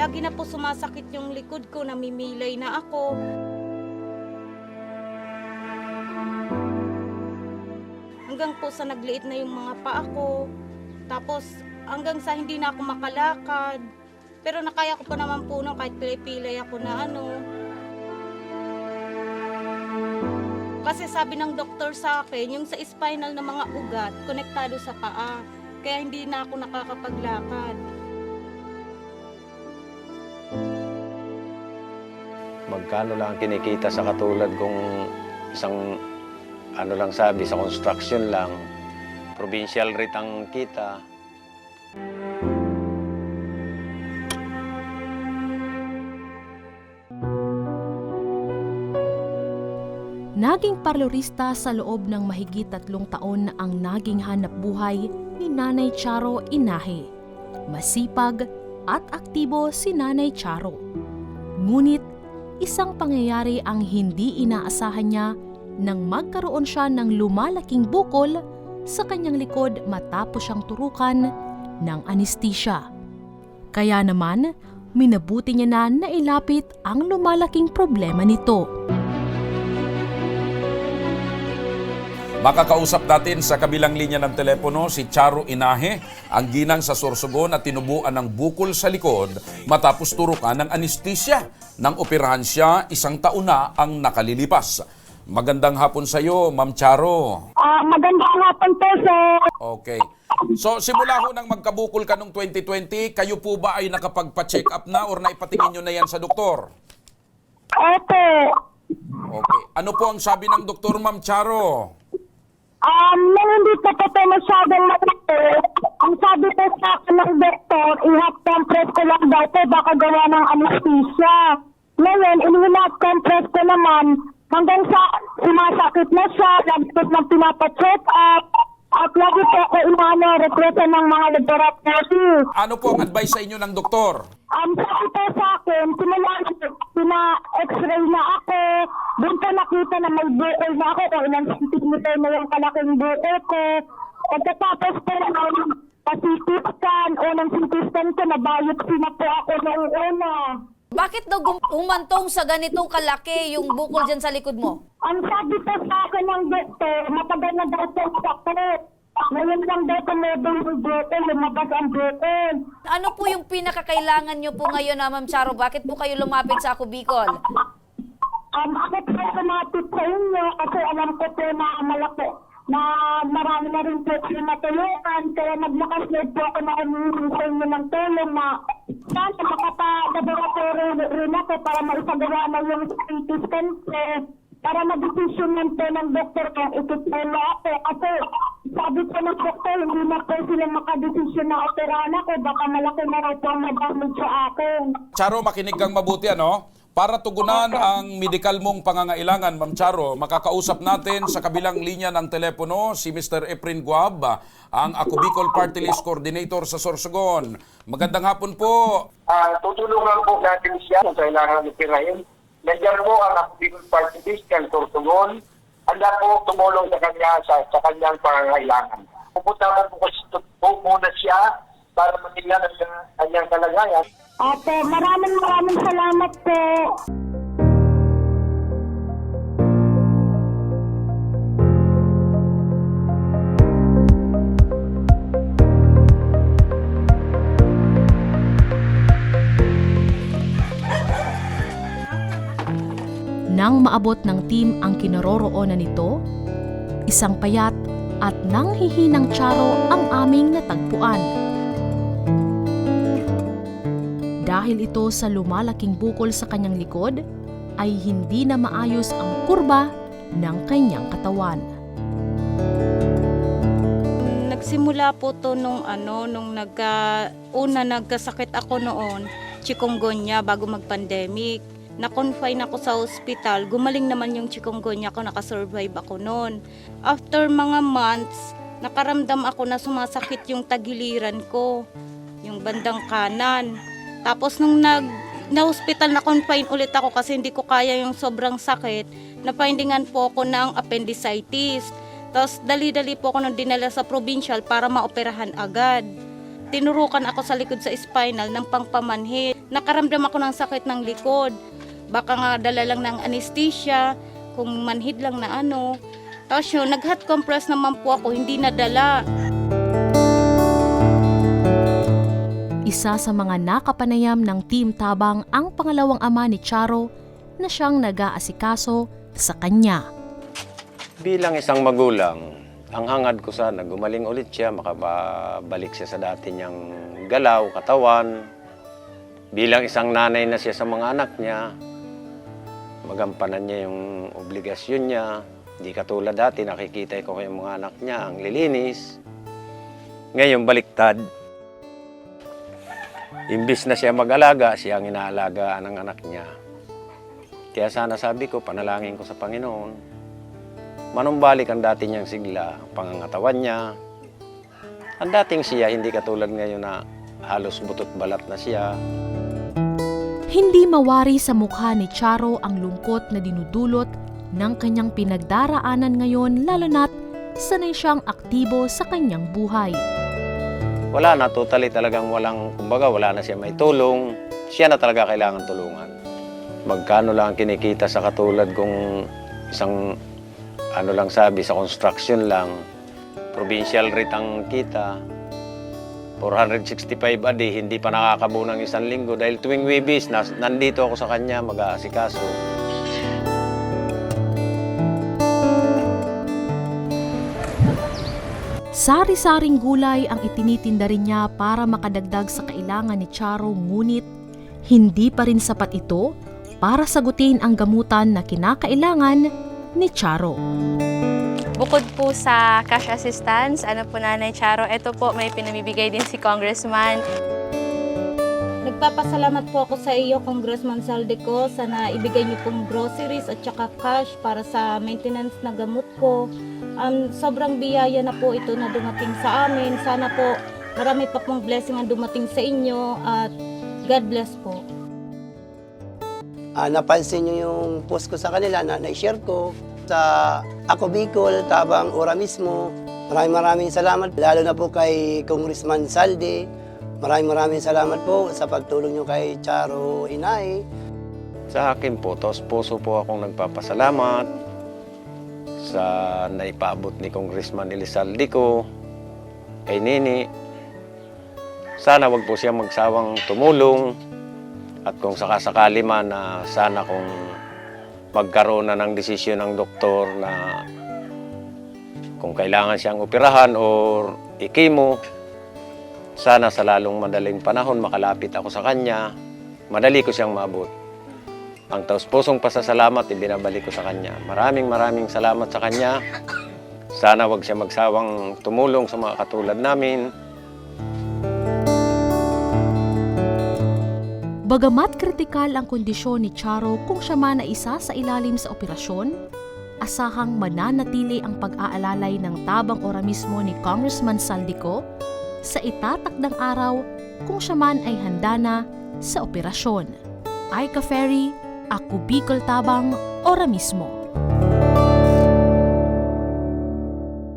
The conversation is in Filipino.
Lagi na po sumasakit yung likod ko, namimilay na ako. Hanggang po sa nagliit na yung mga paa ko. Tapos hanggang sa hindi na ako makalakad. Pero nakaya ko pa naman po no, kahit pilay-pilay ako na Kasi sabi ng doktor sa akin, yung sa spinal na mga ugat, konektado sa paa. Kaya hindi na ako nakakapaglakad. Magkano lang kinikita sa katulad kung isang lang sabi, sa construction lang, provincial rate ang kita. Naging parlorista sa loob ng mahigit 3 taon na ang naging hanap buhay ni Nanay Charo Inahe. Masipag at aktibo si Nanay Charo. Ngunit isang pangyayari ang hindi inaasahan niya nang magkaroon siya ng lumalaking bukol sa kanyang likod matapos siyang turukan ng anesthesia. Kaya naman, minabuti niya na nailapit ang lumalaking problema nito. Makakausap natin sa kabilang linya ng telepono si Charo Inahe, ang ginang sa Sorsogon at tinubuan ng bukol sa likod matapos turukan ng anesthesia. Nang operahan siya, 1 taon na ang nakalilipas. Magandang hapon sa iyo, Ma'am Charo. Magandang hapon po, sir. Okay. So, simula ho nang magkabukol ka noong 2020, kayo po ba ay nakapagpa-check up na or naipatingin nyo na yan sa doktor? Opo. Okay. Ano po ang sabi ng doktor, Ma'am Charo? Nang hindi pa po tayo masyadong matito, ang sabi po sa akin ng doktor, i-hot compress ko lang daw po, baka gawa ng anesthesia. Ngayon, in-hot compress ko naman, hanggang sa sumasakit na siya, lagi po nang pinapacheck up, at lagi po ako rekleta ng mga laboratory. Ano po ang advice sa inyo ng doktor? Sabi po sa akin, pina-x-ray na ako, doon po nakita na may bukol na ako, kung ilang centimeter na yung kalaking bukol ko. Pagkatapos po naman, pa-CT scan, unang CT scan ko, na-biopsy na po ako noong una. Bakit daw umantong sa ganitong kalaki yung bukol dyan sa likod mo? Ang sabi po sa akin ng doktor, matagal na daw po sakit. Ngayon lang daw tumedong yung bukol, lumabas ang bukol. Ano po yung pinakakailangan nyo po ngayon, Ma'am Charo? Bakit po kayo lumapit sa Ako Bicol? Ako po lumapit sa inyo kasi alam ko po na malaki, na marami na rin po kayo matulungan. Kaya naglakas loob po ako na humingi sa inyo ng tulong na sana makapag-laboratory rin ako para maisagawa na yung CT scan ko. Para mag-desisyonan po ng doktor kung itutulo ako. Kasi sabi po ng doktor, hindi na po sila makadesisyon na operahan ako. Baka malaki na rin po ang madamage sa akin. Charo, makinig kang mabuti, ano? Para tugunan ang medikal mong pangangailangan, Ma'am Charo, makakausap natin sa kabilang linya ng telepono si Mr. Efren Guab, ang Ako Bicol Party List Coordinator sa Sorsogon. Magandang hapon po. Tutulungan po natin siya kung kailangan operahin. Nandiyan po ang Ako Bicol Party List ng Sorsogon. Handa po tumulong sa kanya sa kanyang pangangailangan. Pupunta po muna siya para matingnan ang kanyang kalagayan. Ate, maraming salamat po. Nang maabot ng team ang kinaroroonan nito, isang payat at nanghihinang Charo ang aming natagpuan. Dahil ito sa lumalaking bukol sa kanyang likod, ay hindi na maayos ang kurba ng kanyang katawan. Nagsimula po to nung nagkasakit ako noon, chikungunya bago mag-pandemic. Na-confine ako sa ospital, gumaling naman yung chikungunya ko, nakasurvive ako noon. After mga months, nakaramdam ako na sumasakit yung tagiliran ko, yung bandang kanan. Tapos nung na-hospital na confine ulit ako kasi hindi ko kaya yung sobrang sakit, na-findingan po ako ng appendicitis. Tapos dali-dali po ako nung dinala sa provincial para maoperahan agad. tinurukan ako sa likod sa spinal ng pangpamanhid. Nakaramdam ako ng sakit ng likod. Baka nga dala lang ng anesthesia, kung manhid lang na ano. Tapos yun, nag-hot compress naman po ako, hindi nadala. Isa sa mga nakapanayam ng Team Tabang ang pangalawang ama ni Charo na siyang nag-aasikaso sa kanya. Bilang isang magulang, ang hangad ko sana gumaling ulit siya, makabalik siya sa dati niyang galaw, katawan. Bilang isang nanay na siya sa mga anak niya, magampanan niya yung obligasyon niya. Hindi katulad dati, nakikita ko yung mga anak niya, ang lilinis. Ngayon, baliktad. Imbis na siya mag-alaga, siya ang inaalagaan ng anak niya. Kaya sana sabi ko, panalangin ko sa Panginoon, manumbalik ang dati niyang sigla, pangangatawan niya. Ang dating siya, hindi katulad ngayon na halos butot balat na siya. Hindi mawari sa mukha ni Charo ang lungkot na dinudulot ng kanyang pinagdaraanan ngayon, lalo na't sanay siyang aktibo sa kanyang buhay. Wala na, totally talagang kumbaga wala na siya may tulong. Siya na talaga kailangan tulungan. Magkano lang kinikita sa katulad kung isang, sa construction lang, provincial rate ang kita. 465 a day, hindi pa nakakabuo ng 1 linggo dahil tuwing Webis, nandito ako sa kanya mag-aasikaso. Sari-saring gulay ang itinitinda rin niya para makadagdag sa kailangan ni Charo, ngunit hindi pa rin sapat ito para sagutin ang gamutan na kinakailangan ni Charo. Bukod po sa cash assistance, Nanay Charo, ito po may pinamibigay din si Congressman. Nagpapasalamat po ako sa iyo, Congressman Saldico, sana ibigay niyo pong groceries at saka cash para sa maintenance na gamot ko. Sobrang biyaya na po ito na dumating sa amin. Sana po marami pa pong blessing ang dumating sa inyo at God bless po. Napansin niyo yung post ko sa kanila na na-share ko sa Ako Bicol, Tabang Ora mismo. Maraming salamat, lalo na po kay Congressman Saldi. Maraming salamat po sa pagtulong niyo kay Charo Inahe. Sa akin po, tos puso po akong nagpapasalamat sa naipaabot ni Congressman Elizalde ko, kay Nini. Sana wag po siya magsawang tumulong at kung sakasakali man na sana kung magkaroon na ng desisyon ng doktor na kung kailangan siyang operahan or ikimo, sana sa lalong madaling panahon makalapit ako sa kanya, madali ko siyang maabot. Ang taus-pusong pasasalamat ibinabalik ko sa kanya. Maraming salamat sa kanya. Sana wag siya magsawang tumulong sa mga katulad namin. Bagamat kritikal ang kondisyon ni Charo kung siya man ay isa sa ilalim sa operasyon, asahang mananatili ang pag-aalalay ng Tabang Ora mismo ni Congressman Saldico sa itatakdang araw kung siya man ay handa na sa operasyon. Aika Ferry, Ako Bicol, Tabang Ora mismo.